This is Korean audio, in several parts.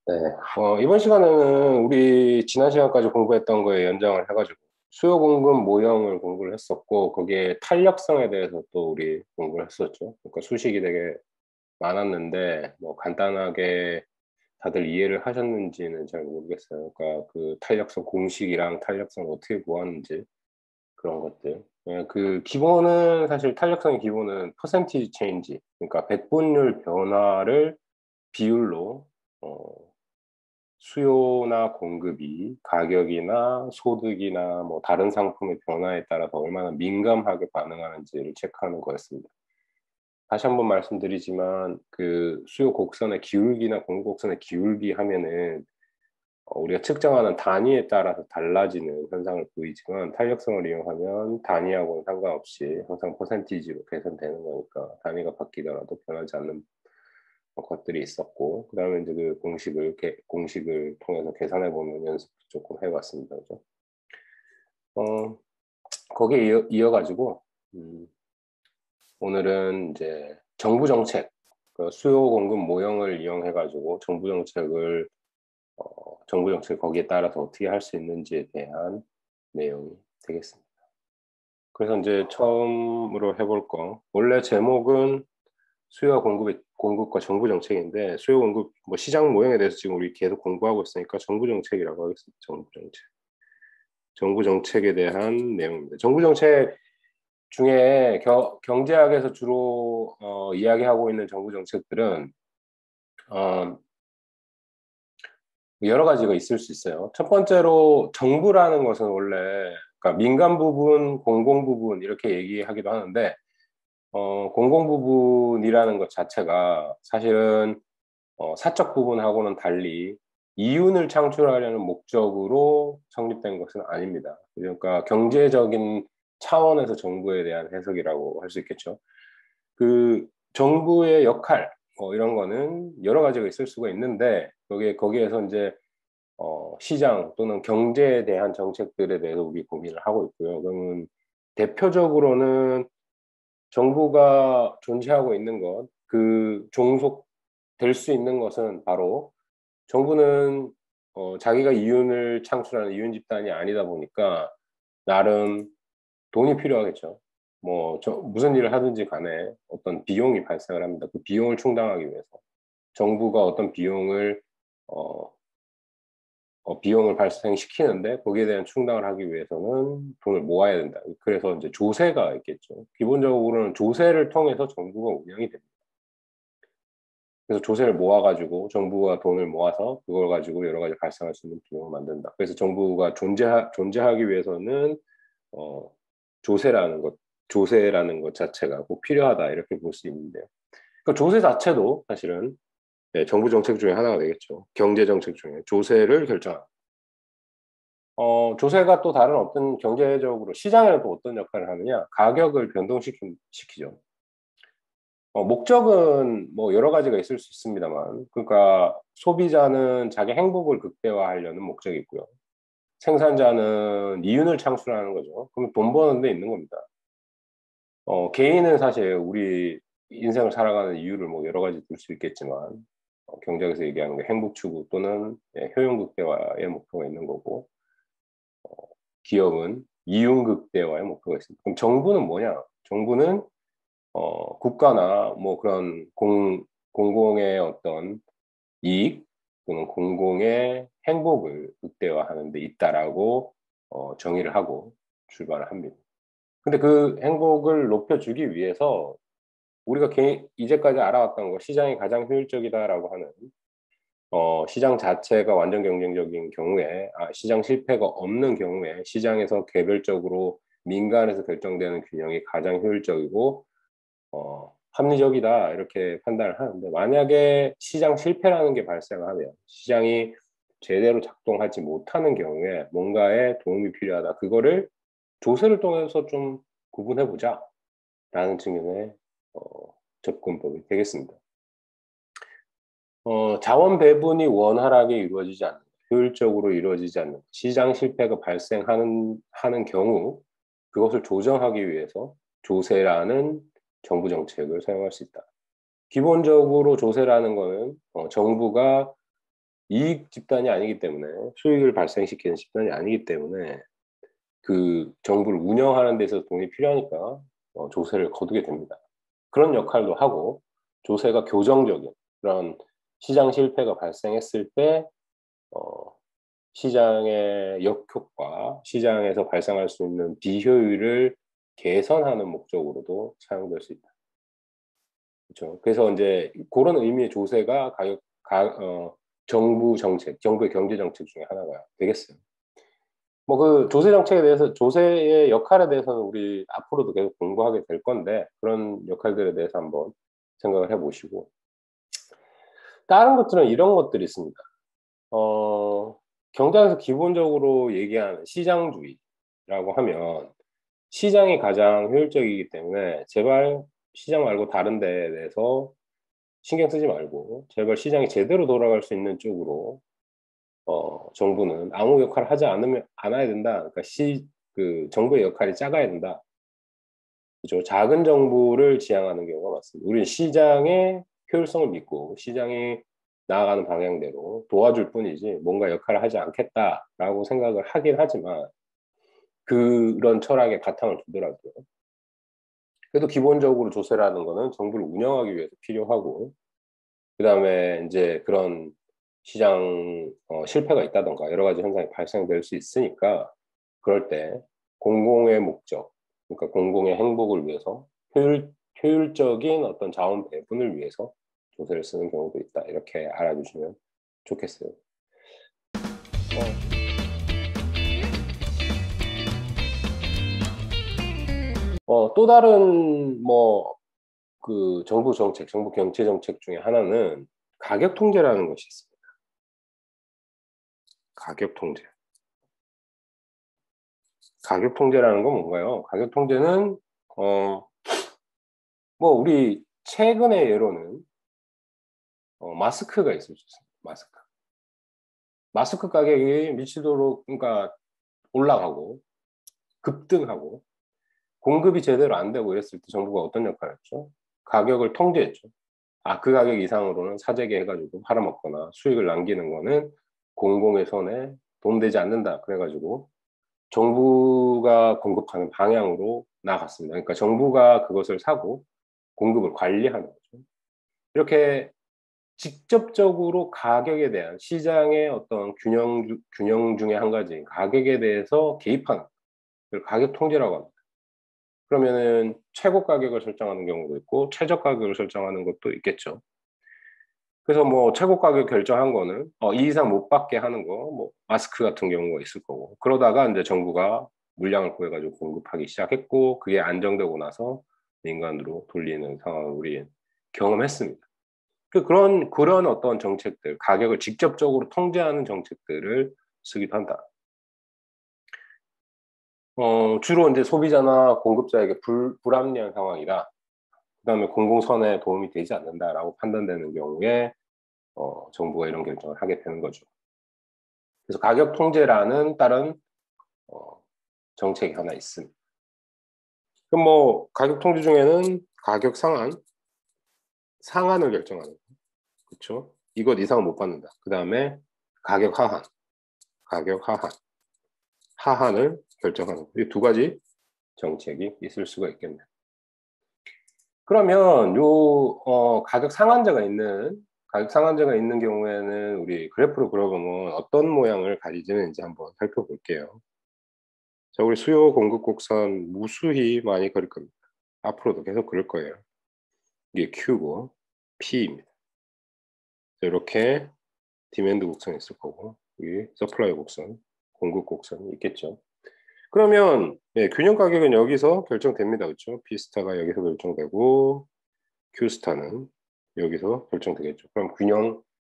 네. 이번 시간에는 우리 지난 시간까지 공부했던 거에 연장을 해가지고 수요 공급 모형을 공부를 했었고, 거기에 탄력성에 대해서 또 우리 공부를 했었죠. 그러니까 수식이 되게 많았는데, 뭐 간단하게 다들 이해를 하셨는지는 잘 모르겠어요. 그러니까 그 탄력성 공식이랑 탄력성을 어떻게 구하는지 그런 것들. 그 기본은 사실 탄력성의 기본은 퍼센티지 체인지, 그러니까 백분율 변화를 비율로 수요나 공급이 가격이나 소득이나 뭐 다른 상품의 변화에 따라서 얼마나 민감하게 반응하는지를 체크하는 거였습니다. 다시 한번 말씀드리지만 그 수요 곡선의 기울기나 공급 곡선의 기울기 하면은 우리가 측정하는 단위에 따라서 달라지는 현상을 보이지만 탄력성을 이용하면 단위하고는 상관없이 항상 퍼센티지로 계산되는 거니까 단위가 바뀌더라도 변하지 않는 것들이 있었고, 그 다음에 이제 그 공식을 통해서 계산해 보면 연습 조금 해봤습니다. 그죠? 어, 거기에 이어가지고, 음, 오늘은 이제 정부 정책, 그 수요 공급 모형을 이용해가지고 정부 정책 거기에 따라서 어떻게 할 수 있는지에 대한 내용이 되겠습니다. 그래서 이제 처음으로 해볼 거, 원래 제목은 수요와 공급과 정부 정책인데, 수요 공급 뭐 시장 모형에 대해서 지금 우리 계속 공부하고 있으니까 정부 정책이라고 하겠습니다. 정부 정책. 정부 정책에 대한 내용입니다. 정부 정책 중에 경제학에서 주로 이야기하고 있는 정부 정책들은 어, 여러 가지가 있을 수 있어요. 첫 번째로 정부라는 것은 원래 그러니까 민간 부분, 공공 부분 이렇게 얘기하기도 하는데 공공 부분이라는 것 자체가 사실은 사적 부분하고는 달리 이윤을 창출하려는 목적으로 성립된 것은 아닙니다. 그러니까 경제적인 차원에서 정부에 대한 해석이라고 할 수 있겠죠. 그 정부의 역할 이런 거는 여러 가지가 있을 수가 있는데 거기에서 이제 시장 또는 경제에 대한 정책들에 대해서 우리 고민을 하고 있고요. 그러면 대표적으로는 정부가 존재하고 있는 것, 그 종속될 수 있는 것은 바로 정부는 자기가 이윤을 창출하는 이윤 집단이 아니다 보니까 나름 돈이 필요하겠죠. 뭐 무슨 일을 하든지 간에 어떤 비용이 발생을 합니다. 그 비용을 충당하기 위해서 정부가 어떤 어, 비용을 발생시키는데 거기에 대한 충당을 하기 위해서는 돈을 모아야 된다. 그래서 이제 조세가 있겠죠. 기본적으로는 조세를 통해서 정부가 운영이 됩니다. 그래서 조세를 모아가지고 정부가 돈을 모아서 그걸 가지고 여러 가지 발생할 수 있는 비용을 만든다. 그래서 정부가 존재하기 위해서는 어, 조세라는 것, 조세라는 것 자체가 꼭 필요하다 이렇게 볼 수 있는데요. 그러니까 조세 자체도 사실은 네, 정부 정책 중에 하나가 되겠죠. 경제 정책 중에 조세를 결정합니다. 조세가 또 다른 어떤 경제적으로 시장에는 또 어떤 역할을 하느냐? 가격을 변동시키죠. 목적은 뭐 여러 가지가 있을 수 있습니다만, 그러니까 소비자는 자기 행복을 극대화하려는 목적이 있고요. 생산자는 이윤을 창출하는 거죠. 그럼 돈 버는 데 있는 겁니다. 개인은 사실 우리 인생을 살아가는 이유를 뭐 여러 가지 둘 수 있겠지만, 경제학에서 얘기하는 게 행복 추구 또는 효용 극대화의 목표가 있는 거고, 기업은 이윤 극대화의 목표가 있습니다. 그럼 정부는 뭐냐? 정부는 국가나 뭐 그런 공공의 어떤 이익 또는 공공의 행복을 극대화하는 데 있다라고 정의를 하고 출발을 합니다. 근데 그 행복을 높여주기 위해서 우리가 이제까지 알아왔던 거 시장이 가장 효율적이다라고 하는 시장 자체가 완전 경쟁적인 경우에 시장 실패가 없는 경우에 시장에서 개별적으로 민간에서 결정되는 균형이 가장 효율적이고 합리적이다 이렇게 판단을 하는데 만약에 시장 실패라는 게 발생하면 시장이 제대로 작동하지 못하는 경우에 뭔가에 도움이 필요하다. 그거를 조세를 통해서 좀 구분해 보자 라는 측면의 어, 접근법이 되겠습니다. 자원 배분이 원활하게 이루어지지 않는, 효율적으로 이루어지지 않는 시장 실패가 하는 경우 그것을 조정하기 위해서 조세라는 정부 정책을 사용할 수 있다. 기본적으로 조세라는 거는 정부가 이익 집단이 아니기 때문에, 수익을 발생시키는 집단이 아니기 때문에 그 정부를 운영하는 데 있어서 돈이 필요하니까 조세를 거두게 됩니다. 그런 역할도 하고, 조세가 교정적인 그런 시장 실패가 발생했을 때 시장의 역효과, 시장에서 발생할 수 있는 비효율을 개선하는 목적으로도 사용될 수 있다. 그렇죠. 그래서 이제 그런 의미의 조세가 정부 정책, 정부의 경제 정책 중에 하나가 되겠어요. 뭐 그 조세 정책에 대해서, 조세의 역할에 대해서는 우리 앞으로도 계속 공부하게 될 건데, 그런 역할들에 대해서 한번 생각을 해보시고, 다른 것들은 이런 것들이 있습니다. 경제에서 기본적으로 얘기하는 시장주의라고 하면, 시장이 가장 효율적이기 때문에 제발 시장 말고 다른 데에 대해서 신경 쓰지 말고, 제발 시장이 제대로 돌아갈 수 있는 쪽으로 정부는 아무 역할을 하지 않아야 된다. 그러니까 그 정부의 역할이 작아야 된다. 그죠? 작은 정부를 지향하는 경우가 많습니다. 우리는 시장의 효율성을 믿고 시장이 나아가는 방향대로 도와줄 뿐이지 뭔가 역할을 하지 않겠다라고 생각을 하긴 하지만, 그런 철학의 바탕을 두더라고요. 그래도 기본적으로 조세라는 거는 정부를 운영하기 위해서 필요하고, 그다음에 이제 그런 시장 실패가 있다던가 여러 가지 현상이 발생될 수 있으니까, 그럴 때 공공의 목적, 그러니까 공공의 행복을 위해서, 효율적인 어떤 자원 배분을 위해서 조세를 쓰는 경우도 있다. 이렇게 알아주시면 좋겠어요. 또 다른 뭐 그 정부 정책, 정부 경제 정책 중에 하나는 가격 통제라는 것이 있습니다. 가격 통제. 가격 통제라는 건 뭔가요? 가격 통제는 뭐 우리 최근의 예로는 마스크가 있을 수 있습니다. 마스크 가격이 미치도록, 그러니까 올라가고 급등하고 공급이 제대로 안 되고 이랬을 때 정부가 어떤 역할을 했죠? 가격을 통제했죠. 그 가격 이상으로는 사재기 해가지고 팔아먹거나 수익을 남기는 거는 공공의 손에 돈 되지 않는다. 그래가지고 정부가 공급하는 방향으로 나갔습니다. 그러니까 정부가 그것을 사고 공급을 관리하는 거죠. 이렇게 직접적으로 가격에 대한 시장의 어떤 균형 중에 한 가지인 가격에 대해서 개입하는 걸 가격 통제라고 합니다. 그러면은 최고 가격을 설정하는 경우도 있고 최저 가격을 설정하는 것도 있겠죠. 그래서 뭐 최고 가격 결정한 거는 이 이상 못 받게 하는 거, 뭐 마스크 같은 경우가 있을 거고, 그러다가 이제 정부가 물량을 구해가지고 공급하기 시작했고, 그게 안정되고 나서 민간으로 돌리는 상황을 우리 경험했습니다. 그런 어떤 정책들, 가격을 직접적으로 통제하는 정책들을 쓰기도 한다. 주로 이제 소비자나 공급자에게 불합리한 상황이다. 그다음에 공공선에 도움이 되지 않는다라고 판단되는 경우에 정부가 이런 결정을 하게 되는 거죠. 그래서 가격 통제라는 다른 정책이 하나 있습니다. 그럼 뭐 가격 통제 중에는 가격 상한을 결정하는 거, 그렇죠? 이것 이상은 못 받는다. 그 다음에 가격 하한을 결정하는 거. 이 두 가지 정책이 있을 수가 있겠네요. 그러면 가격 상한제가 있는 경우에는 우리 그래프로 그려보면 어떤 모양을 가지는지 한번 살펴볼게요. 자, 우리 수요 공급 곡선 무수히 많이 그릴 겁니다. 앞으로도 계속 그릴 거예요. 이게 Q고 P입니다. 이렇게 디맨드 곡선이 있을 거고, 여기 서플라이 곡선, 공급 곡선이 있겠죠. 그러면 균형 가격은 여기서 결정됩니다. 그렇죠? P스타가 여기서 결정되고 Q스타는 여기서 결정되겠죠. 그럼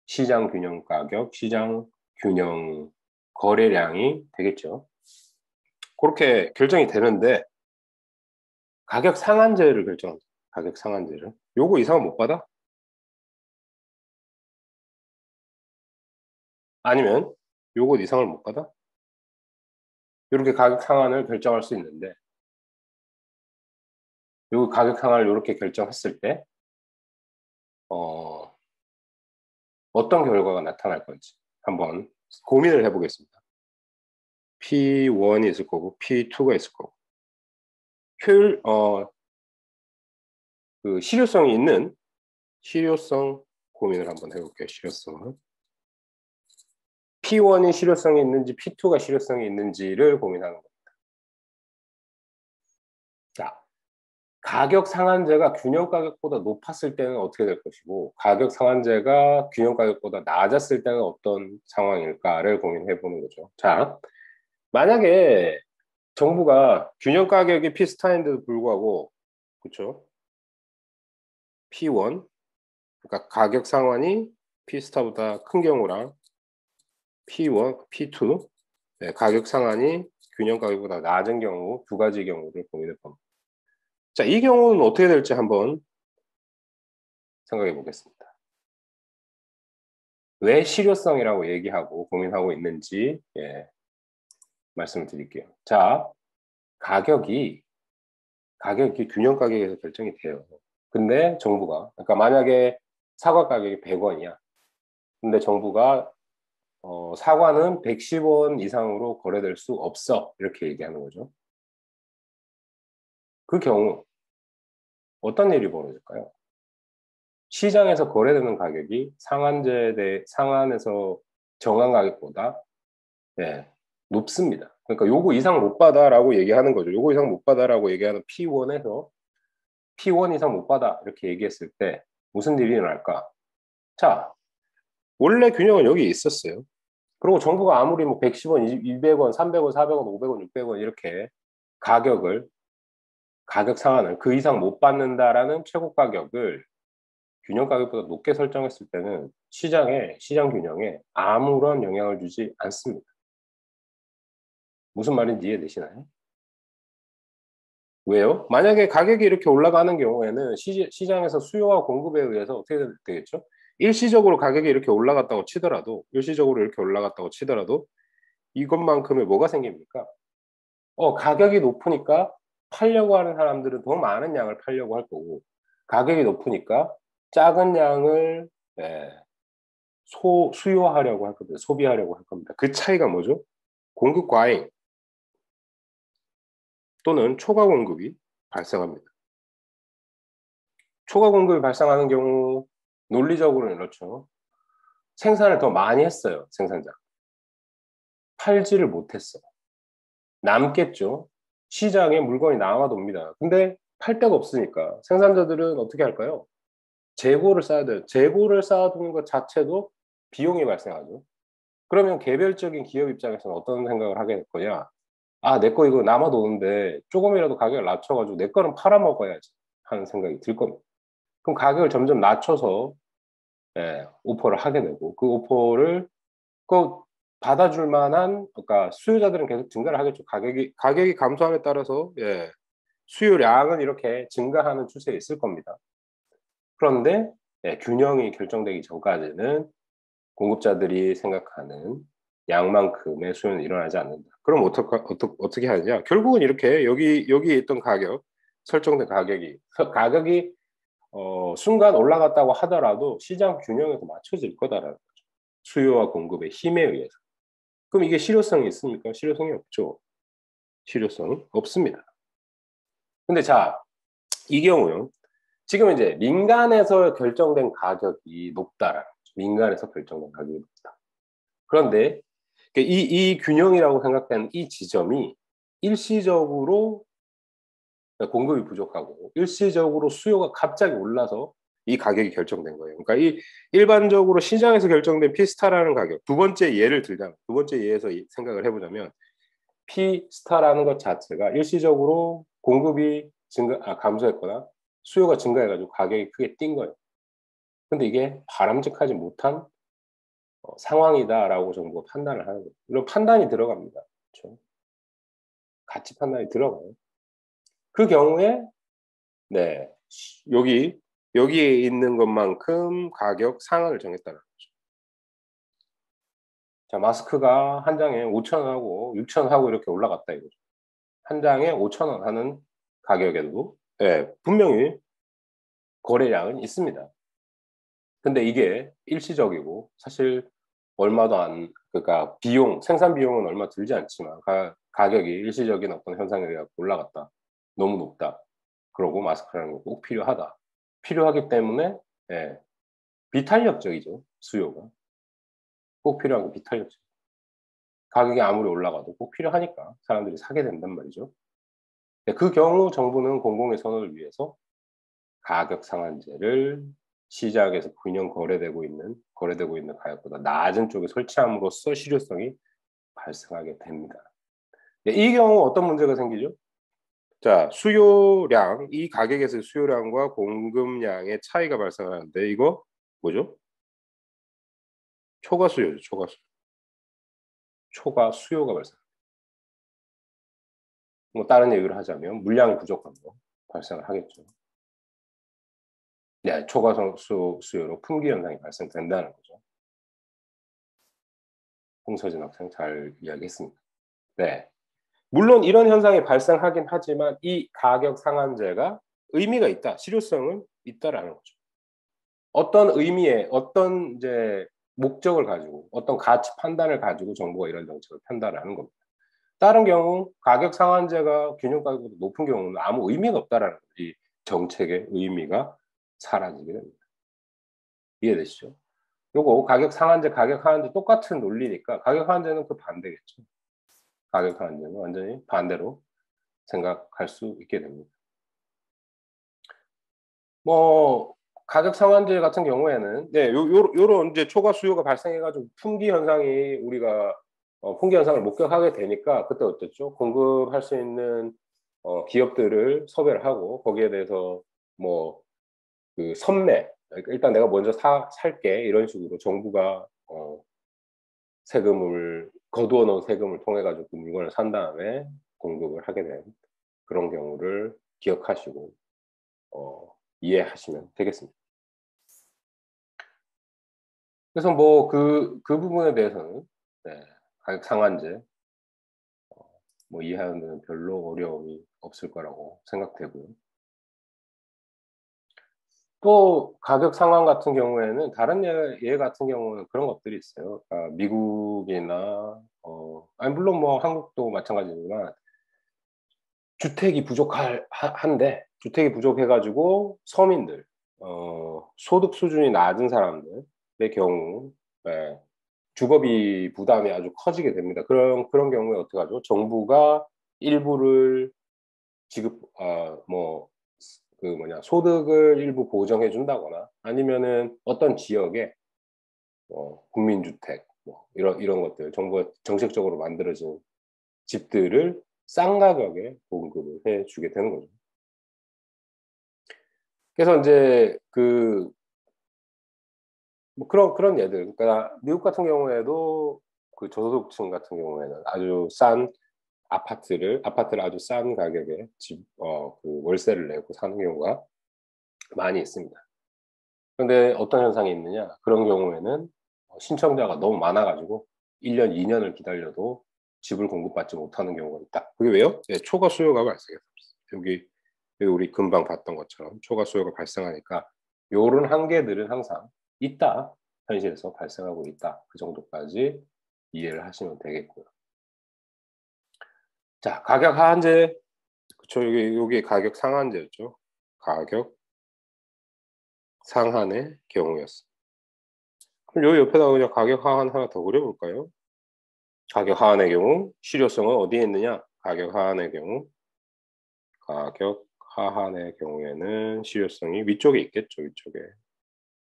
시장 균형 가격, 시장 균형 거래량이 되겠죠. 그렇게 결정이 되는데, 가격 상한제를 결정합니다. 가격 상한제를. 요거 이상은 못 받아? 아니면 요거 이상을 못 받아? 이렇게 가격 상한을 결정할 수 있는데, 요 가격 상한을 이렇게 결정했을 때 어떤 결과가 나타날 건지. 한번 고민을 해보겠습니다. P1이 있을 거고 P2가 있을 거고 그 실효성이 있는 실효성 고민을 한번 해볼게요. 실효성을 P1이 실효성이 있는지 P2가 실효성이 있는지를 고민하는 겁니다. 자, 가격 상한제가 균형 가격보다 높았을 때는 어떻게 될 것이고 가격 상한제가 균형 가격보다 낮았을 때는 어떤 상황일까를 고민해 보는 거죠. 자, 만약에 정부가 균형 가격이 비슷한데도 불구하고 그렇죠? P1 그러니까 가격 상한이 P스타보다 큰 경우랑 P1, P2 네, 가격 상한이 균형 가격보다 낮은 경우 두 가지 경우를 고민해 봅니다. 자, 이 경우는 어떻게 될지 한번 생각해 보겠습니다. 왜 실효성이라고 얘기하고 고민하고 있는지 말씀을 드릴게요. 자, 가격이 균형 가격에서 결정이 돼요. 근데 정부가 그러니까 만약에 사과 가격이 100원이야. 근데 정부가 사과는 110원 이상으로 거래될 수 없어. 이렇게 얘기하는 거죠. 그 경우 어떤 일이 벌어질까요? 시장에서 거래되는 가격이 상한에서 정한 가격보다 높습니다. 그러니까 요거 이상 못 받아라고 얘기하는 거죠. 요거 이상 못 받아라고 얘기하는 P1에서 P1 이상 못 받아 이렇게 얘기했을 때 무슨 일이 일어날까? 자, 원래 균형은 여기 있었어요. 그리고 정부가 아무리 뭐 110원, 200원, 300원, 400원, 500원, 600원 이렇게 가격 상한을 그 이상 못 받는다라는 최고 가격을 균형 가격보다 높게 설정했을 때는 시장 균형에 아무런 영향을 주지 않습니다. 무슨 말인지 이해되시나요? 왜요? 만약에 가격이 이렇게 올라가는 경우에는 시장에서 수요와 공급에 의해서 어떻게 되겠죠? 일시적으로 가격이 이렇게 올라갔다고 치더라도 이것만큼의 뭐가 생깁니까? 가격이 높으니까 팔려고 하는 사람들은 더 많은 양을 팔려고 할 거고 가격이 높으니까 작은 양을 수요하려고 할 겁니다. 소비하려고 할 겁니다. 그 차이가 뭐죠? 공급 과잉 또는 초과 공급이 발생합니다. 초과 공급이 발생하는 경우 논리적으로는 이렇죠. 생산을 더 많이 했어요. 생산자. 팔지를 못했어. 남겠죠. 시장에 물건이 남아돕니다. 근데 팔 데가 없으니까 생산자들은 어떻게 할까요? 재고를 쌓아야 돼요. 재고를 쌓아두는 것 자체도 비용이 발생하죠. 그러면 개별적인 기업 입장에서는 어떤 생각을 하게 될 거냐? 아, 내 거 이거 남아도는데 조금이라도 가격을 낮춰가지고 내 거는 팔아먹어야지 하는 생각이 들 겁니다. 그럼 가격을 점점 낮춰서 오퍼를 하게 되고 그 오퍼를 그 받아줄 만한 그러니까 수요자들은 계속 증가를 하겠죠. 가격이 감소함에 따라서 수요량은 이렇게 증가하는 추세에 있을 겁니다. 그런데 균형이 결정되기 전까지는 공급자들이 생각하는 양만큼의 수요는 일어나지 않는다. 그럼 어떻게 하느냐? 결국은 이렇게 여기 있던 설정된 가격이 순간 올라갔다고 하더라도 시장 균형에서 맞춰질 거다라는 거죠. 수요와 공급의 힘에 의해서. 그럼 이게 실효성이 있습니까? 실효성이 없죠. 실효성이 없습니다. 근데 자, 이 경우요. 지금 이제 민간에서 결정된 가격이 높다라는 거죠. 민간에서 결정된 가격이 높다. 그런데 이 균형이라고 생각되는 이 지점이 일시적으로 공급이 부족하고 일시적으로 수요가 갑자기 올라서 이 가격이 결정된 거예요. 그러니까 이 일반적으로 시장에서 결정된 P스타라는 가격, 두 번째 예에서 생각을 해보자면 P스타라는 것 자체가 일시적으로 공급이 감소했거나 수요가 증가해가지고 가격이 크게 뛴 거예요. 근데 이게 바람직하지 못한 상황이다라고 정부가 판단을 하는 거예요. 물론 판단이 들어갑니다. 그렇죠? 가치 판단이 들어가요. 그 경우에 여기에 있는 것만큼 가격 상한을 정했다는 거죠. 자, 마스크가 한 장에 5,000원하고 6,000원하고 이렇게 올라갔다 이거죠. 한 장에 5,000원 하는 가격에도 분명히 거래량은 있습니다. 근데 이게 일시적이고 사실 얼마도 안, 그러니까 비용, 생산 비용은 얼마 들지 않지만 가격이 일시적인 어떤 현상에 의해 올라갔다. 너무 높다. 그러고 마스크라는 거 꼭 필요하다. 필요하기 때문에 예, 비탄력적이죠. 수요가. 꼭 필요한 거 비탄력적. 가격이 아무리 올라가도 꼭 필요하니까 사람들이 사게 된단 말이죠. 그 경우 정부는 공공의 선호를 위해서 가격 상한제를 시장에서 균형 거래되고 있는 가격보다 낮은 쪽에 설치함으로써 실효성이 발생하게 됩니다. 이 경우 어떤 문제가 생기죠? 자, 수요량, 이 가격에서 수요량과 공급량의 차이가 발생하는데 이거 뭐죠? 초과 수요죠, 초과 수요. 초과 수요가 발생. 뭐 다른 얘기를 하자면 물량이 부족한 거 발생을 하겠죠. 네, 초과 수요로 품귀 현상이 발생된다는 거죠. 홍서진 학생 잘 이야기했습니다. 네. 물론 이런 현상이 발생하긴 하지만 이 가격 상한제가 의미가 있다, 실효성은 있다라는 거죠. 어떤 의미의 어떤 이제 목적을 가지고 어떤 가치 판단을 가지고 정부가 이런 정책을 편다라는 겁니다. 다른 경우 가격 상한제가 균형 가격보다 높은 경우는 아무 의미가 없다라는 거죠. 이 정책의 의미가 사라지게 됩니다. 이해되시죠? 요거 가격 상한제, 가격 하한제 똑같은 논리니까 가격 하한제는 그 반대겠죠. 가격 하한제는 완전히 반대로 생각할 수 있게 됩니다. 뭐 가격 상한제 같은 경우에는 네, 요런 이제 초과 수요가 발생해 가지고 품귀 현상이 우리가 품귀 현상을 목격하게 되니까 그때 어땠죠? 공급할 수 있는 기업들을 섭외를 하고 거기에 대해서 뭐 그 선매, 그러니까 일단 내가 먼저 살게 이런 식으로 정부가 세금을 거두어 놓은 세금을 통해 가지고 그 물건을 산 다음에 공급을 하게 된 그런 경우를 기억하시고 이해하시면 되겠습니다. 그래서 뭐 그 부분에 대해서는 네, 가격 상한제 뭐 이해하는 데는 별로 어려움이 없을 거라고 생각되고요. 또 가격 상한 같은 경우에는 다른 예 같은 경우는 그런 것들이 있어요. 미국이나 아니 물론 뭐 한국도 마찬가지지만 주택이 부족할 한데 주택이 부족해 가지고 서민들 소득 수준이 낮은 사람들의 경우 예 주거비 부담이 아주 커지게 됩니다. 그런 경우에 어떡하죠? 정부가 일부를 지급 뭐 그 뭐냐 소득을 일부 보정해 준다거나 아니면은 어떤 지역에 국민주택 뭐 이런 것들 정부가 정책적으로 만들어진 집들을 싼 가격에 공급을 해 주게 되는 거죠. 그래서 인제 뭐 그런 예들 그러니까 미국 같은 경우에도 그 저소득층 같은 경우에는 아주 싼 아파트를 아주 싼 가격에 그 월세를 내고 사는 경우가 많이 있습니다. 그런데 어떤 현상이 있느냐 그런 경우에는 신청자가 너무 많아 가지고 1 년, 2 년을 기다려도 집을 공급받지 못하는 경우가 있다. 그게 왜요? 예 초과 수요가 발생해서 여기 우리 금방 봤던 것처럼 초과 수요가 발생하니까 요런 한계들은 항상 있다. 현실에서 발생하고 있다. 그 정도까지 이해를 하시면 되겠고요. 자 가격 하한제 그쵸. 요게 가격 상한제였죠. 가격 상한의 경우였습니다. 그럼 요 옆에다가 그냥 가격 하한 하나 더 그려 볼까요? 가격 하한의 경우 실효성은 어디에 있느냐? 가격 하한의 경우에는 실효성이 위쪽에 있겠죠, 위쪽에.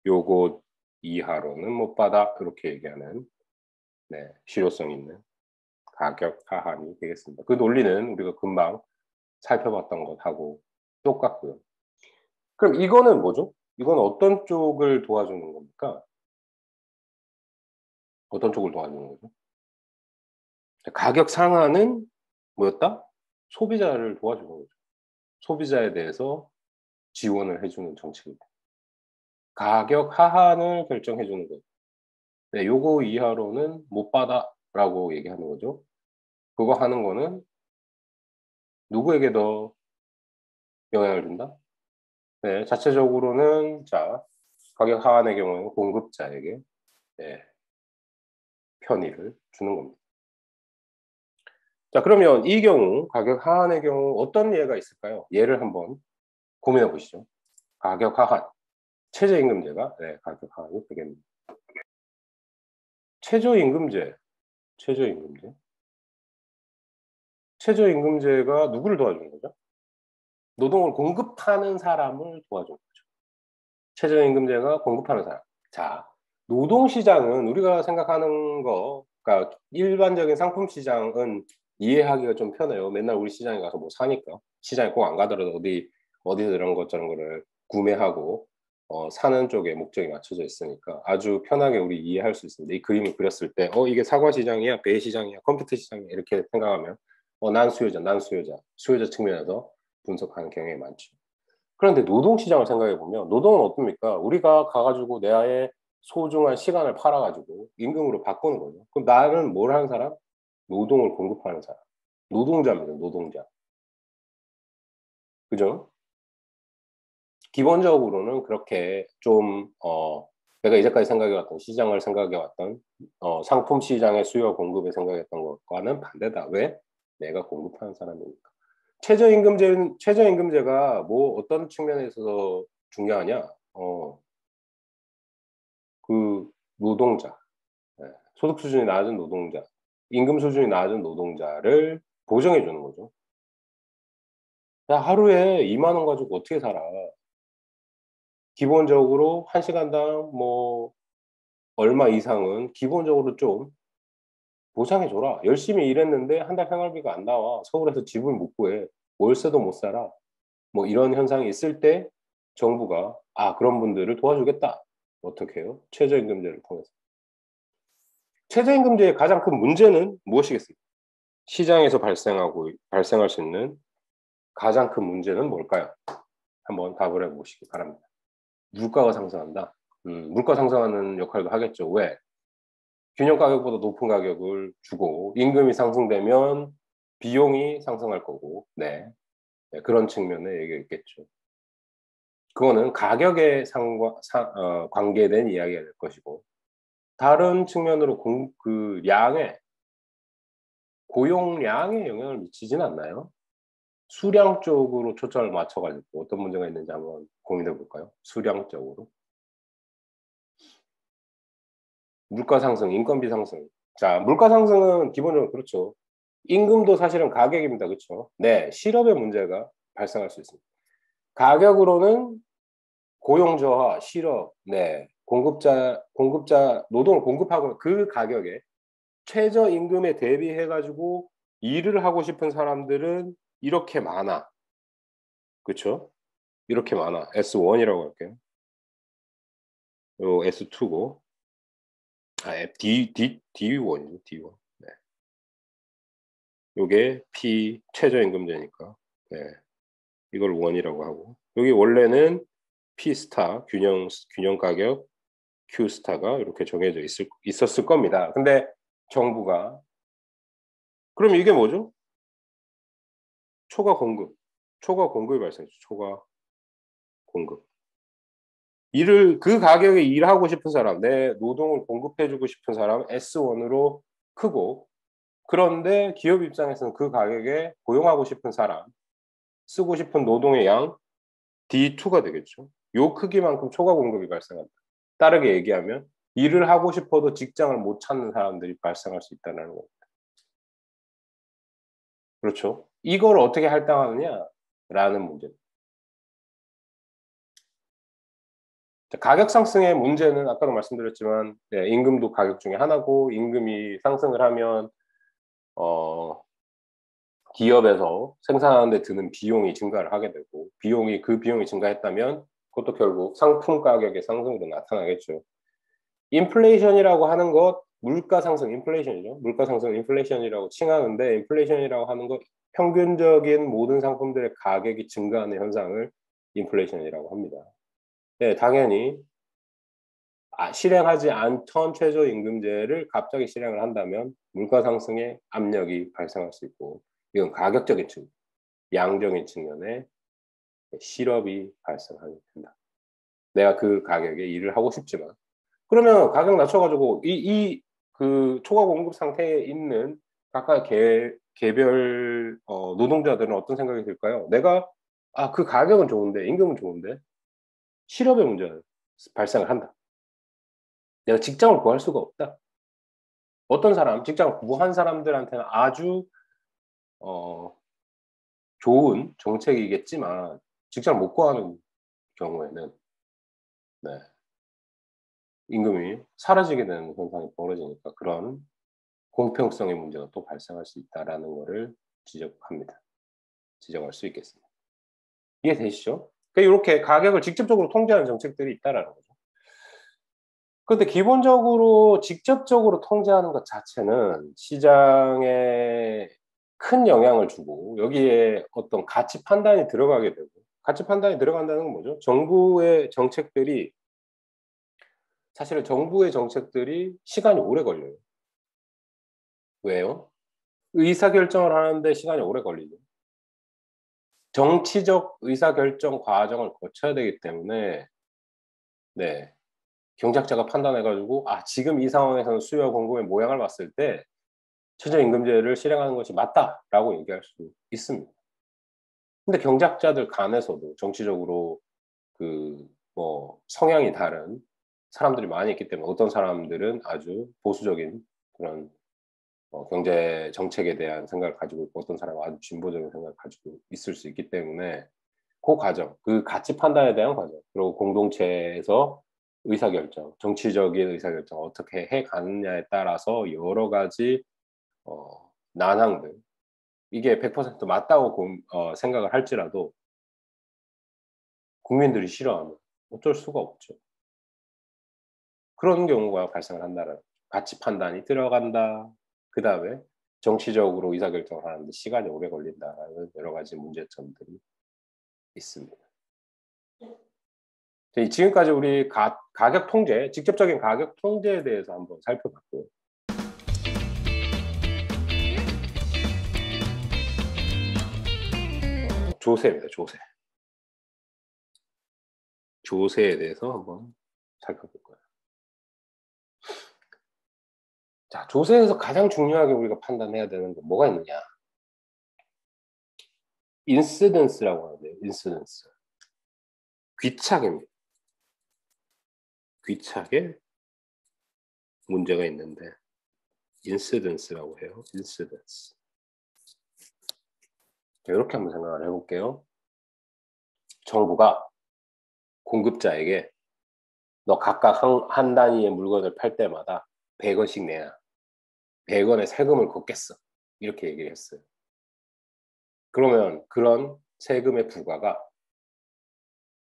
요것 이하로는 못 받아. 그렇게 얘기하는 네 실효성 있는 가격 하한이 되겠습니다. 그 논리는 우리가 금방 살펴봤던 것하고 똑같고요. 그럼 이거는 뭐죠? 이건 어떤 쪽을 도와주는 겁니까? 어떤 쪽을 도와주는 거죠? 가격 상한은 뭐였다? 소비자를 도와주는 거죠. 소비자에 대해서 지원을 해 주는 정책입니다. 가격 하한을 결정해 주는 것. 네 요거 이하로는 못 받아라고 얘기하는 거죠. 그거 하는 거는 누구에게 더 영향을 준다? 네 자체적으로는 자 가격 하한의 경우에는 공급자에게 예 편의를 주는 겁니다. 자, 그러면 이 경우 가격 하한의 경우 어떤 예가 있을까요? 예를 한번 고민해 보시죠. 가격 하한. 최저임금제가 네, 가격 하한이 되겠습니다. 최저임금제. 최저임금제. 최저임금제가 누구를 도와주는 거죠? 노동을 공급하는 사람을 도와주는 거죠. 최저임금제가 공급하는 사람. 자, 노동시장은 우리가 생각하는 거, 그러니까 일반적인 상품 시장은 이해하기가 좀 편해요. 맨날 우리 시장에 가서 뭐 사니까. 시장에 꼭 안 가더라도 어디서 이런 것 저런 거를 구매하고 사는 쪽에 목적이 맞춰져 있으니까 아주 편하게 우리 이해할 수 있습니다. 이 그림을 그렸을 때 이게 사과 시장이야, 배 시장이야, 컴퓨터 시장이야 이렇게 생각하면 난 수요자, 수요자 측면에서 분석하는 경향이 많죠. 그런데 노동시장을 생각해 보면 노동은 어떻습니까? 우리가 가가지고 내의 소중한 시간을 팔아가지고 임금으로 바꾸는 거죠. 그럼 나는 뭘 하는 사람? 노동을 공급하는 사람. 노동자입니다. 노동자. 그죠? 기본적으로는 그렇게 좀 내가 이제까지 생각해왔던 시장을 생각해왔던 상품 시장의 수요 공급에 생각했던 것과는 반대다. 왜? 내가 공급하는 사람이니까. 최저임금제가 뭐 어떤 측면에 있어서 중요하냐? 그 노동자, 예, 소득 수준이 낮은 노동자, 임금 수준이 낮은 노동자를 보정해 주는 거죠. 야, 하루에 2만 원 가지고 어떻게 살아? 기본적으로 1시간당 뭐 얼마 이상은 기본적으로 좀 보상해 줘라. 열심히 일했는데 한 달 생활비가 안 나와. 서울에서 집을 못 구해. 월세도 못 살아. 뭐 이런 현상이 있을 때 정부가 그런 분들을 도와주겠다. 어떻게 해요? 최저임금제를 통해서. 최저임금제의 가장 큰 문제는 무엇이겠습니까? 시장에서 발생할 수 있는 가장 큰 문제는 뭘까요? 한번 답을 해보시기 바랍니다. 물가가 상승한다. 물가 상승하는 역할도 하겠죠. 왜? 균형 가격보다 높은 가격을 주고 임금이 상승되면 비용이 상승할 거고, 네, 그런 측면의 얘기가 있겠죠. 그거는 가격에 관계된 이야기가 될 것이고, 다른 측면으로 고용량에 영향을 미치진 않나요? 수량 쪽으로 초점을 맞춰가지고 어떤 문제가 있는지 한번 고민해 볼까요? 수량적으로. 물가 상승, 인건비 상승. 자, 물가 상승은 기본적으로 그렇죠. 임금도 사실은 가격입니다. 그렇죠? 네, 실업의 문제가 발생할 수 있습니다. 가격으로는 고용 저하, 실업, 네, 공급자 노동을 공급하고 그 가격에 최저 임금에 대비해 가지고 일을 하고 싶은 사람들은 이렇게 많아. 그렇죠? 이렇게 많아. S1이라고 할게요. 요 S2고 D1이죠. D1. 네. 요게 P 최저임금제니까. 네. 이걸 1이라고 하고. 여기 원래는 P 스타 균형 가격 Q 스타가 이렇게 정해져 있었을 겁니다. 근데 정부가 그럼 이게 뭐죠? 초과 공급이 발생했죠. 초과 공급. 그 가격에 일하고 싶은 사람, 내 노동을 공급해 주고 싶은 사람 S1으로 크고, 그런데 기업 입장에서는 그 가격에 고용하고 싶은 사람, 쓰고 싶은 노동의 양 D2가 되겠죠. 요 크기만큼 초과 공급이 발생한다. 다르게 얘기하면 일을 하고 싶어도 직장을 못 찾는 사람들이 발생할 수 있다는 겁니다. 그렇죠. 이걸 어떻게 할당하느냐라는 문제. 가격 상승의 문제는 아까도 말씀드렸지만 네, 임금도 가격 중에 하나고, 임금이 상승을 하면 기업에서 생산하는 데 드는 비용이 증가를 하게 되고, 그 비용이 증가했다면 그것도 결국 상품 가격의 상승으로 나타나겠죠. 인플레이션이라고 하는 것, 물가 상승, 인플레이션이죠. 물가 상승, 인플레이션이라고 칭하는데, 인플레이션이라고 하는 것, 평균적인 모든 상품들의 가격이 증가하는 현상을 인플레이션이라고 합니다. 네, 당연히 실행하지 않던 최저임금제를 갑자기 실행을 한다면 물가 상승의 압력이 발생할 수 있고, 이건 가격적인 측면, 양적인 측면에 실업이 발생하게 된다. 내가 그 가격에 일을 하고 싶지만, 그러면 가격 낮춰가지고 그 초과 공급 상태에 있는 각각 개별 노동자들은 어떤 생각이 들까요? 내가 그 가격은 좋은데 임금은 좋은데 실업의 문제가 발생을 한다. 내가 직장을 구할 수가 없다. 어떤 사람, 직장을 구한 사람들한테는 아주 어 좋은 정책이겠지만 직장을 못 구하는 경우에는 네 임금이 사라지게 되는 현상이 벌어지니까 그런 공평성의 문제가 또 발생할 수 있다라는 거를 지적합니다. 지적할 수 있겠습니다. 이해되시죠? 그러니까 요렇게 가격을 직접적으로 통제하는 정책들이 있다라는 거죠. 그런데 기본적으로 직접적으로 통제하는 것 자체는 시장에 큰 영향을 주고 여기에 어떤 가치 판단이 들어가게 되고 가치 판단이 들어간다는 건 뭐죠? 정부의 정책들이 사실은 정부의 정책들이 시간이 오래 걸려요. 왜요? 의사결정을 하는데 시간이 오래 걸리죠. 정치적 의사결정 과정을 거쳐야 되기 때문에 네. 경작자가 판단해 가지고 '아 지금 이 상황에서는 수요와 공급의 모양을 봤을 때 최저임금제를 실행하는 것이 맞다.'라고 얘기할 수 있습니다. 근데 경작자들 간에서도 정치적으로 그 성향이 다른 사람들이 많이 있기 때문에 어떤 사람들은 아주 보수적인 그런 경제 정책에 대한 생각을 가지고 있고 어떤 사람은 아주 진보적인 생각을 가지고 있을 수 있기 때문에 그 과정, 그 가치 판단에 대한 과정, 그리고 공동체에서 의사결정, 정치적인 의사결정 어떻게 해 가느냐에 따라서 여러 가지 난항들 이게 100% 맞다고 생각을 할지라도 국민들이 싫어하면 어쩔 수가 없죠. 그런 경우가 발생을 한다라는 거죠. 가치 판단이 들어간다. 그다음에 정치적으로 의사결정을 하는데 시간이 오래 걸린다라는 여러 가지 문제점들이 있습니다. 지금까지 우리 가격 통제, 직접적인 가격 통제에 대해서 한번 살펴봤고요. 조세입니다, 조세. 조세에 대해서 한번 살펴볼 거예요. 자, 조세에서 가장 중요하게 우리가 판단해야 되는 게 뭐가 있느냐? 인시던스라고 하는데요. 인시던스. 귀착입니다. 귀착에 문제가 있는데 인시던스라고 해요. 인시던스. 자, 이렇게 한번 생각을 해 볼게요. 정부가 공급자에게 "너 각각 한 단위의 물건을 팔 때마다 100 원씩 내야 100 원의 세금을 걷겠어." 이렇게 얘기를 했어요. 그러면 그런 세금의 부과가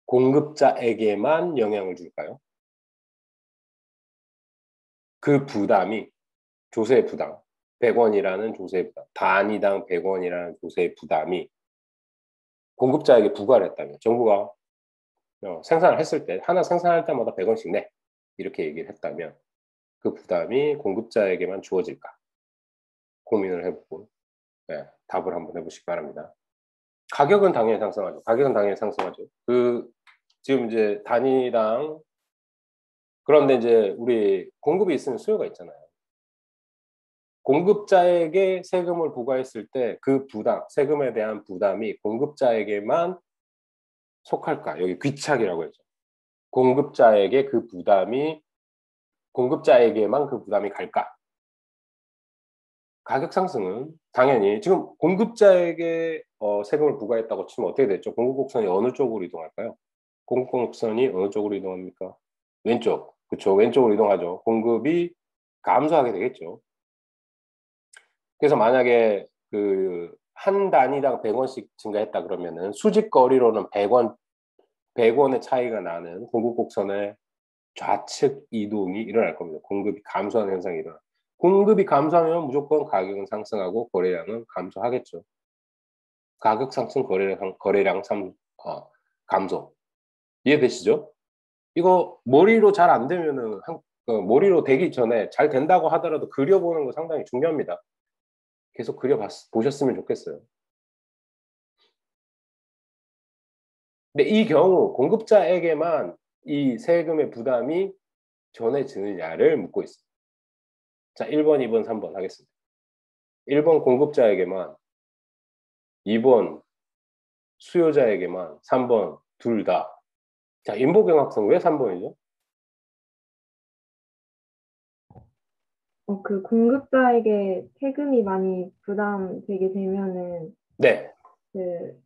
공급자에게만 영향을 줄까요? 그 부담이 조세 부담, 100 원이라는 조세 부담, 단위당 100 원이라는 조세 부담이 공급자에게 부과를 했다면 정부가 생산을 했을 때 하나 생산할 때마다 100 원씩 내. 이렇게 얘기를 했다면 그 부담이 공급자에게만 주어질까? 고민을 해 보고 답을 한번 해 보시기 바랍니다. 가격은 당연히 상승하죠. 가격은 당연히 상승하죠. 지금 이제 단위당 그런데 인제 우리 공급이 있으면 수요가 있잖아요. 공급자에게 세금을 부과했을 때 그 부담, 세금에 대한 부담이 공급자에게만 속할까? 여기 귀착이라고 했죠. 공급자에게 그 부담이 공급자에게만 그 부담이 갈까? 가격 상승은 당연히 지금 공급자에게 세금을 부과했다고 치면 어떻게 됐죠? 공급 곡선이 어느 쪽으로 이동할까요? 공급 곡선이 어느 쪽으로 이동합니까? 왼쪽. 그쵸. 왼쪽으로 이동하죠. 공급이 감소하게 되겠죠. 그래서 만약에 한 단위당 100 원씩 증가했다 그러면은 수직거리로는 100 원의 차이가 나는 공급 곡선의 좌측 이동이 일어날 겁니다. 공급이 감소하는 현상이 공급이 감소하면 무조건 가격은 상승하고 거래량은 감소하겠죠. 가격 상승, 거래량 감소. 이해되시죠? 이거 머리로 잘 안 되면은 머리로 되기 전에 잘 된다고 하더라도 그려보는 거 상당히 중요합니다. 계속 보셨으면 좋겠어요. 근데 이 경우 공급자에게만 이 세금의 부담이 전해지느냐를 묻고 있습니다. 자, 1번, 2번, 3번 하겠습니다. 1번 공급자에게만, 2번 수요자에게만, 3번 둘 다. 자, 인보경합성 왜 3번이죠? 그 공급자에게 세금이 많이 부담되게 되면은 네. 그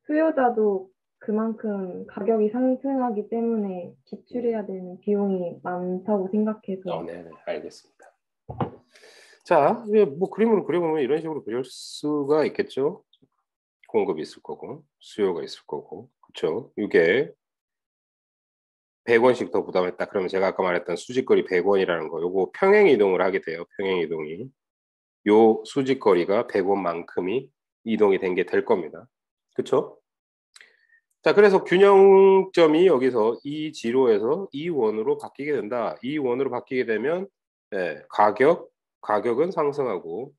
수요자도 그만큼 가격이 상승하기 때문에 지출해야 되는 비용이 많다고 생각해서. 네네, 알겠습니다. 자, 뭐 그림을 그려보면 이런 식으로 그릴 수가 있겠죠. 공급이 있을 거고, 수요가 있을 거고, 그렇죠? 이게 100원씩 더 부담했다. 그러면 제가 아까 말했던 수직거리 100원이라는 거, 요거 평행 이동을 하게 돼요. 평행 이동이. 요 수직거리가 100원만큼이 이동이 된 게 될 겁니다. 그렇죠? 자, 그래서 균형점이 여기서 이 지로에서 이 원으로 바뀌게 된다. 이 원으로 바뀌게 되면 가격은 상승하고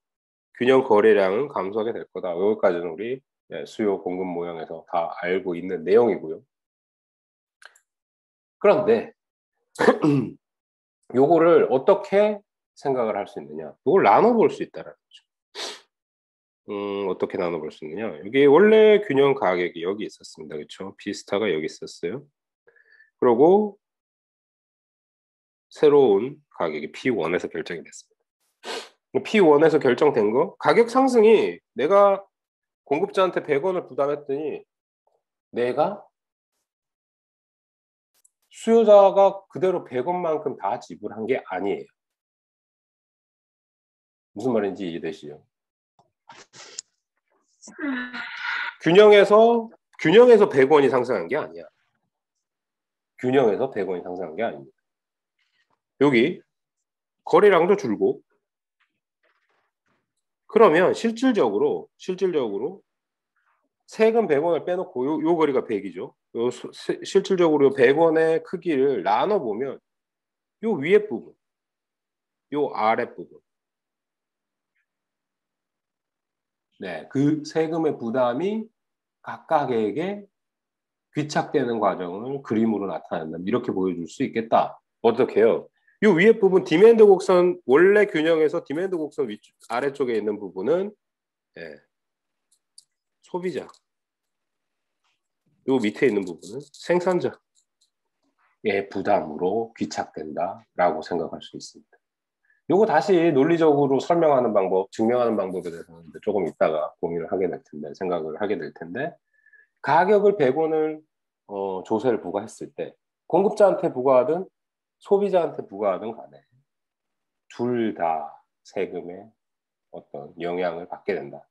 균형 거래량은 감소하게 될 거다. 여기까지는 우리 수요 공급 모형에서 다 알고 있는 내용이고요. 그런데 요거를 어떻게 생각을 할 수 있느냐? 이걸 나눠볼 수 있다라는 거죠. 어떻게 나눠볼 수 있느냐? 여기 원래 균형 가격이 여기 있었습니다. 그렇죠? 비스타가 여기 있었어요. 그리고 새로운 가격이 P1에서 결정이 됐습니다. P1에서 결정된 거, 가격 상승이 내가 공급자한테 100원을 부담했더니 내가 수요자가 그대로 100원만큼 다 지불한 게 아니에요. 무슨 말인지 이해되시죠? 균형에서 100원이 상승한 게 아니야. 균형에서 100원이 상승한 게 아닙니다. 여기 거래량도 줄고, 그러면 실질적으로 세금 100원을 빼놓고 요 거리가 100이죠. 실질적으로 100원의 크기를 나눠보면 요 위에 부분, 요 아래 부분, 네, 그 세금의 부담이 각각에게 귀착되는 과정을 그림으로 나타낸다. 이렇게 보여줄 수 있겠다. 어떻게 해요? 이 위에 부분 디맨드 곡선, 원래 균형에서 디맨드 곡선 아래쪽에 있는 부분은 소비자, 요 밑에 있는 부분은 생산자의 부담으로 귀착된다라고 생각할 수 있습니다. 요거 다시 논리적으로 설명하는 방법, 증명하는 방법에 대해서는 조금 이따가 고민을 하게 될 텐데, 생각을 하게 될 텐데, 가격을 100원을 조세를 부과했을 때 공급자한테 부과하든 소비자한테 부과하든 간에 둘 다 세금에 어떤 영향을 받게 된다.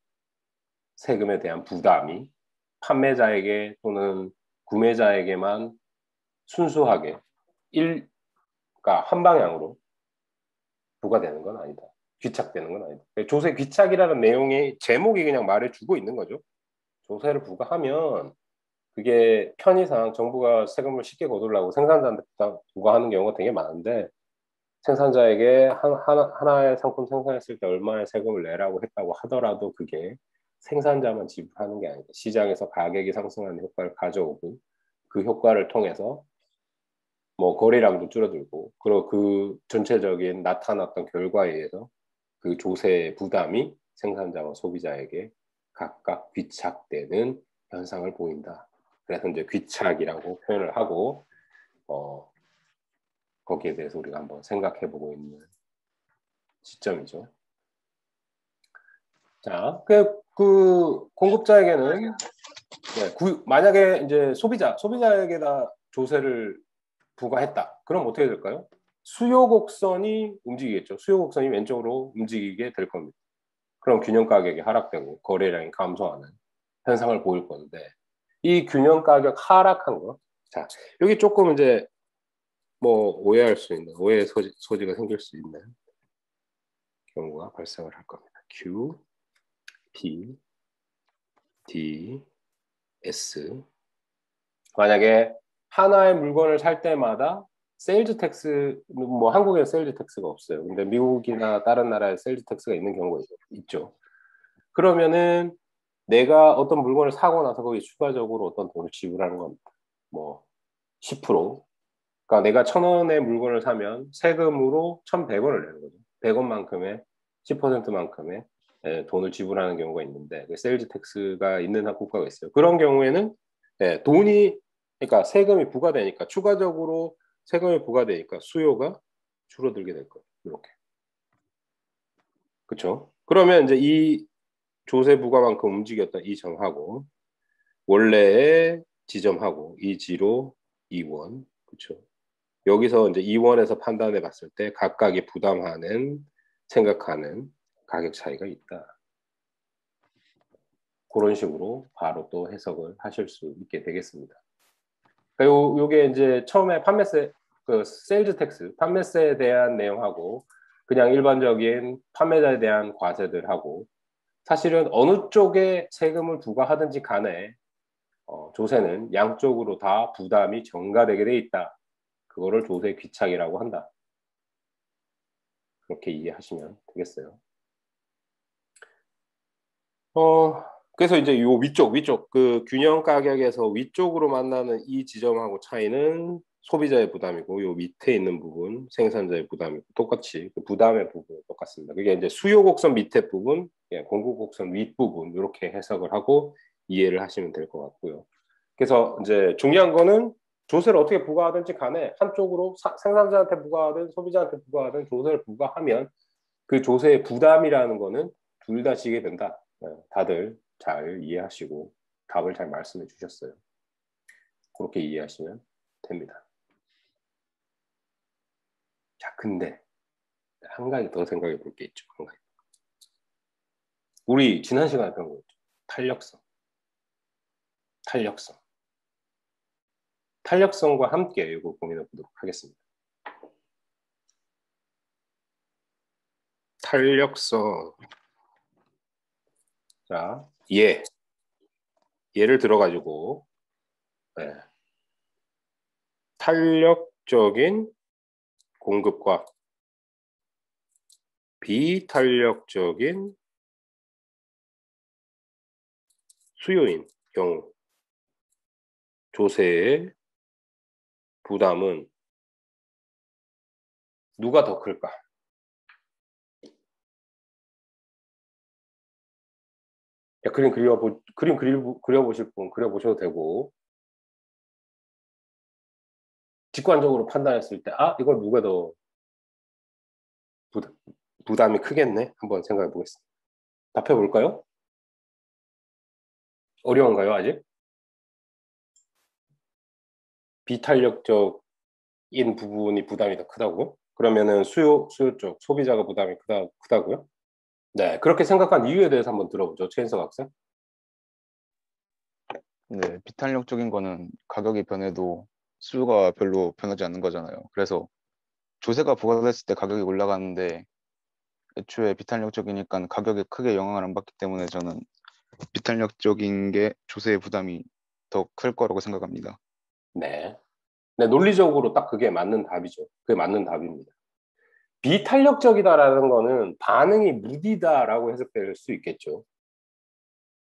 세금에 대한 부담이 판매자에게 또는 구매자에게만 순수하게 그러니까 한 방향으로 부과되는 건 아니다. 귀착되는 건 아니다. 조세 귀착이라는 내용의 제목이 그냥 말해주고 있는 거죠. 조세를 부과하면 그게 편의상 정부가 세금을 쉽게 거두려고 생산자한테 부과하는 경우가 되게 많은데 생산자에게 하나의 상품 생산했을 때 얼마의 세금을 내라고 했다고 하더라도 그게 생산자만 지불하는 게 아니다. 시장에서 가격이 상승하는 효과를 가져오고 그 효과를 통해서 뭐 거래량도 줄어들고 그리고 그 전체적인 나타났던 결과에 의해서 그 조세 부담이 생산자와 소비자에게 각각 귀착되는 현상을 보인다. 그래서 이제 귀착이라고 표현을 하고 거기에 대해서 우리가 한번 생각해보고 있는 시점이죠. 자, 그 공급자에게는 만약에 이제 소비자에게다 조세를 부과했다. 그럼 어떻게 될까요? 수요 곡선이 움직이겠죠. 수요 곡선이 왼쪽으로 움직이게 될 겁니다. 그럼 균형 가격이 하락되고 거래량이 감소하는 현상을 보일 건데 이 균형 가격 하락한 거. 자, 여기 조금 이제 뭐 오해할 수 있는 오해의 소지가 생길 수 있는 경우가 발생을 할 겁니다. Q, P, D, S. 만약에 하나의 물건을 살 때마다 세일즈 텍스, 뭐 한국에 세일즈 텍스가 없어요. 근데 미국이나 다른 나라에 세일즈 텍스가 있는 경우가 있죠. 그러면은 내가 어떤 물건을 사고 나서 거기 추가적으로 어떤 돈을 지불하는 겁니다. 뭐 10%. 그러니까 내가 1,000원의 물건을 사면 세금으로 1,100원을 내는 거죠. 100원만큼의 10%만큼의 돈을 지불하는 경우가 있는데 그 세일즈 텍스가 있는 국가가 있어요. 그런 경우에는 돈이 그러니까 세금이 부과되니까 추가적으로 세금이 부과되니까 수요가 줄어들게 될 거예요. 이렇게. 그렇죠? 그러면 이제 이 조세 부과만큼 움직였던 이 점하고 원래의 지점하고 이 지로 2원. 그렇죠? 여기서 이제 2원에서 판단해 봤을 때 각각이 부담하는 생각하는 가격 차이가 있다. 그런 식으로 바로 또 해석을 하실 수 있게 되겠습니다. 그러니까 요게 이제 처음에 판매세, 그 세일즈 텍스, 판매세에 대한 내용하고 그냥 일반적인 판매자에 대한 과세들하고 사실은 어느 쪽에 세금을 부과하든지 간에 조세는 양쪽으로 다 부담이 전가되게 돼 있다. 그거를 조세 귀착이라고 한다. 그렇게 이해하시면 되겠어요. 그래서 이제 요 위쪽 그 균형 가격에서 위쪽으로 만나는 이 지점하고 차이는 소비자의 부담이고 요 밑에 있는 부분 생산자의 부담이고 똑같이 그 부담의 부분 똑같습니다. 그게 이제 수요 곡선 밑에 부분, 공급 곡선 윗 부분 이렇게 해석을 하고 이해를 하시면 될 것 같고요. 그래서 이제 중요한 거는 조세를 어떻게 부과하든지 간에 한쪽으로 생산자한테 부과하든 소비자한테 부과하든 조세를 부과하면 그 조세의 부담이라는 거는 둘 다 지게 된다. 다들 잘 이해하시고 답을 잘 말씀해 주셨어요. 그렇게 이해하시면 됩니다. 자, 근데 한 가지 더 생각해 볼 게 있죠. 한 가지. 우리 지난 시간에 배운 거 있죠. 탄력성. 탄력성. 탄력성과 함께 이거 고민해 보도록 하겠습니다. 탄력성. 자, 예를 들어가지고 탄력적인 공급과 비탄력적인 수요인 경우 조세의 부담은 누가 더 클까? 야, 그림 그려보실 분 그려보셔도 되고 직관적으로 판단했을 때 이걸 누가 더 부담이 크겠네? 한번 생각해 보겠습니다. 답해 볼까요? 어려운가요, 아직? 비탄력적인 부분이 부담이 더 크다고? 그러면은 수요 쪽 소비자가 부담이 크다고요? 네, 그렇게 생각한 이유에 대해서 한번 들어보죠. 최인석 학생. 네, 비탄력적인 거는 가격이 변해도 수요가 별로 변하지 않는 거잖아요. 그래서 조세가 부과됐을 때 가격이 올라가는데 애초에 비탄력적이니까 가격에 크게 영향을 안 받기 때문에 저는 비탄력적인 게 조세의 부담이 더 클 거라고 생각합니다. 네. 네, 논리적으로 딱 그게 맞는 답이죠. 그게 맞는 답입니다. 비탄력적이다라는 거는 반응이 무디다라고 해석될 수 있겠죠.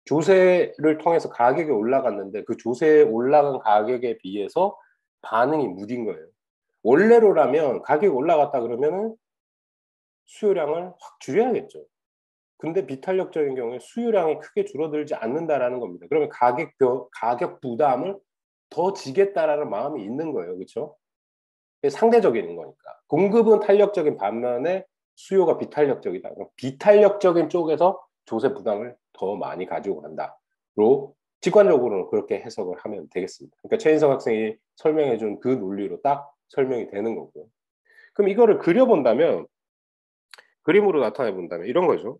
조세를 통해서 가격이 올라갔는데 그 조세에 올라간 가격에 비해서 반응이 무딘 거예요. 원래로라면 가격이 올라갔다 그러면은 수요량을 확 줄여야겠죠. 근데 비탄력적인 경우에 수요량이 크게 줄어들지 않는다라는 겁니다. 그러면 가격 부담을 더 지겠다라는 마음이 있는 거예요. 그렇죠? 상대적인 거니까. 공급은 탄력적인 반면에 수요가 비탄력적이다. 비탄력적인 쪽에서 조세 부담을 더 많이 가지고 간다로 직관적으로는 그렇게 해석을 하면 되겠습니다. 그러니까 최인석 학생이 설명해 준 그 논리로 딱 설명이 되는 거고요. 그럼 이거를 그려본다면 그림으로 나타내 본다면 이런 거죠.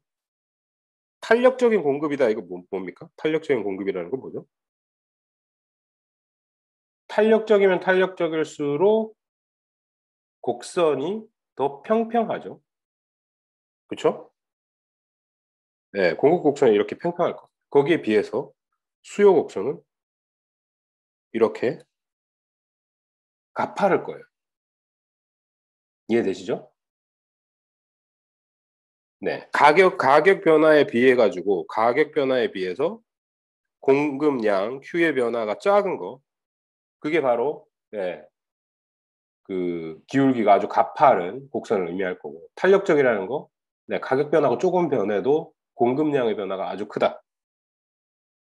탄력적인 공급이다. 이거 뭡니까? 탄력적인 공급이라는 건 뭐죠? 탄력적이면 탄력적일수록 곡선이 더 평평하죠. 그렇죠? 네, 공급 곡선이 이렇게 평평할 거. 거기에 비해서 수요 곡선은 이렇게 가파를 거예요. 이해되시죠? 네, 가격 변화에 비해 가지고 가격 변화에 비해서 공급량 Q의 변화가 작은 거. 그게 바로 그 기울기가 아주 가파른 곡선을 의미할 거고, 탄력적이라는 거, 네, 가격 변화가 조금 변해도 공급량의 변화가 아주 크다.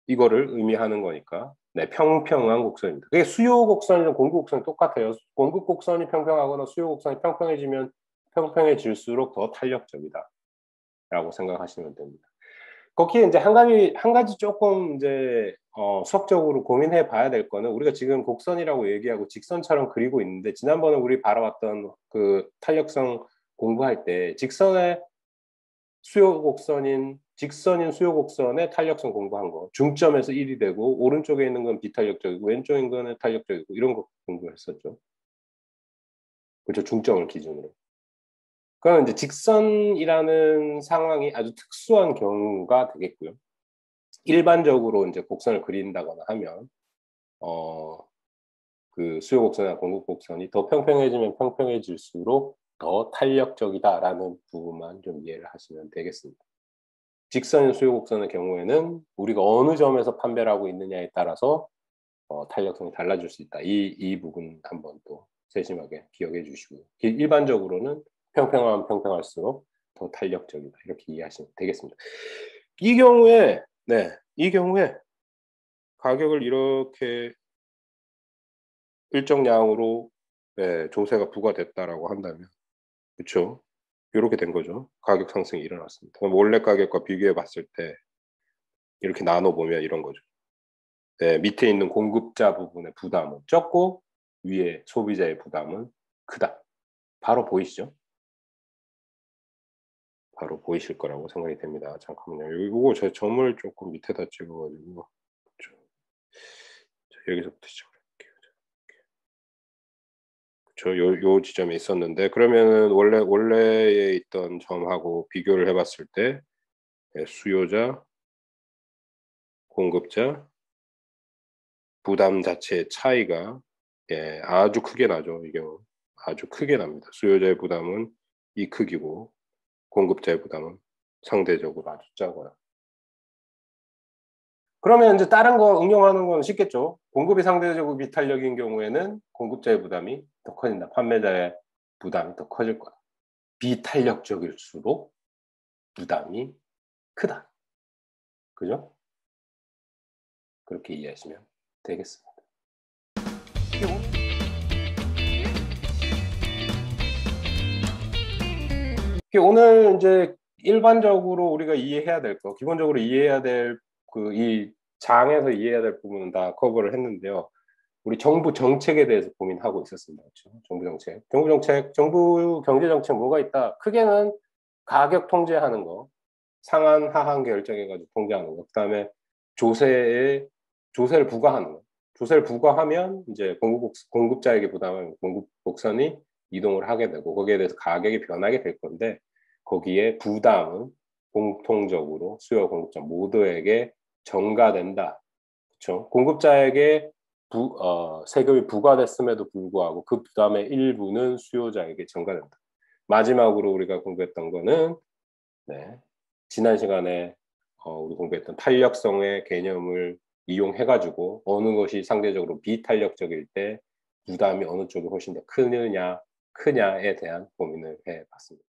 이거를 의미하는 거니까, 네, 평평한 곡선입니다. 그게 수요 곡선이랑 공급 곡선이 똑같아요. 공급 곡선이 평평하거나 수요 곡선이 평평해지면 평평해질수록 더 탄력적이다 라고 생각하시면 됩니다. 거기에 이제 한 가지 조금 이제 수학적으로 고민해 봐야 될 거는, 우리가 지금 곡선이라고 얘기하고 직선처럼 그리고 있는데, 지난번에 우리 바라봤던 그 탄력성 공부할 때 직선의 직선인 수요 곡선의 탄력성 공부한 거, 중점에서 1이 되고 오른쪽에 있는 건 비탄력적이고 왼쪽에 있는 건 탄력적이고 이런 거 공부했었죠. 그렇죠. 중점을 기준으로. 그럼 이제 직선이라는 상황이 아주 특수한 경우가 되겠고요. 일반적으로 이제 곡선을 그린다거나 하면 그 수요 곡선이나 공급 곡선이 더 평평해지면 평평해질수록 더 탄력적이다라는 부분만 좀 이해를 하시면 되겠습니다. 직선인 수요 곡선의 경우에는 우리가 어느 점에서 판별을 하고 있느냐에 따라서 탄력성이 달라질 수 있다. 이 부분 한번 또 세심하게 기억해 주시고요. 일반적으로는 평평하면 평평할수록 더 탄력적이다. 이렇게 이해하시면 되겠습니다. 이 경우에 가격을 이렇게 일정량으로 조세가 부과됐다라고 한다면, 그렇죠? 이렇게 된 거죠. 가격 상승이 일어났습니다. 그럼 원래 가격과 비교해 봤을 때 이렇게 나눠 보면 이런 거죠. 네, 밑에 있는 공급자 부분의 부담은 적고 위에 소비자의 부담은 크다. 바로 보이시죠? 바로 보이실 거라고 생각이 됩니다. 잠깐만요. 이거 제 점을 조금 밑에다 찍어가지고, 자, 여기서부터 시작할게요. 요 지점에 있었는데, 그러면은 원래에 있던 점하고 비교를 해봤을 때 수요자, 공급자, 부담 자체의 차이가 아주 크게 나죠. 이게 아주 크게 납니다. 수요자의 부담은 이 크기고 공급자의 부담은 상대적으로 아주 작아요. 그러면 이제 다른 거 응용하는 건 쉽겠죠. 공급이 상대적으로 비탄력인 경우에는 공급자의 부담이 더 커진다. 판매자의 부담이 더 커질 거다. 비탄력적일수록 부담이 크다. 그죠? 그렇게 이해하시면 되겠습니다. 오늘 이제 일반적으로 우리가 이해해야 될 거, 기본적으로 이해해야 될 이 장에서 이해해야 될 부분은 다 커버를 했는데요. 우리 정부 정책에 대해서 고민하고 있었습니다. 그렇죠? 정부 경제 정책 뭐가 있다? 크게는 가격 통제하는 거, 상한 하한 결정해가지고 통제하는 거, 그다음에 조세를 부과하는 거. 조세를 부과하면 이제 공급자에게 부담하는 공급 곡선이 이동을 하게 되고 거기에 대해서 가격이 변하게 될 건데, 거기에 부담은 공통적으로 수요와 공급자 모두에게 전가된다. 그렇죠? 공급자에게 세금이 부과됐음에도 불구하고 그 부담의 일부는 수요자에게 전가된다. 마지막으로 우리가 공부했던 거는 지난 시간에 우리 공부했던 탄력성의 개념을 이용해가지고 어느 것이 상대적으로 비탄력적일 때 부담이 어느 쪽이 훨씬 더 크냐에 대한 고민을 해봤습니다.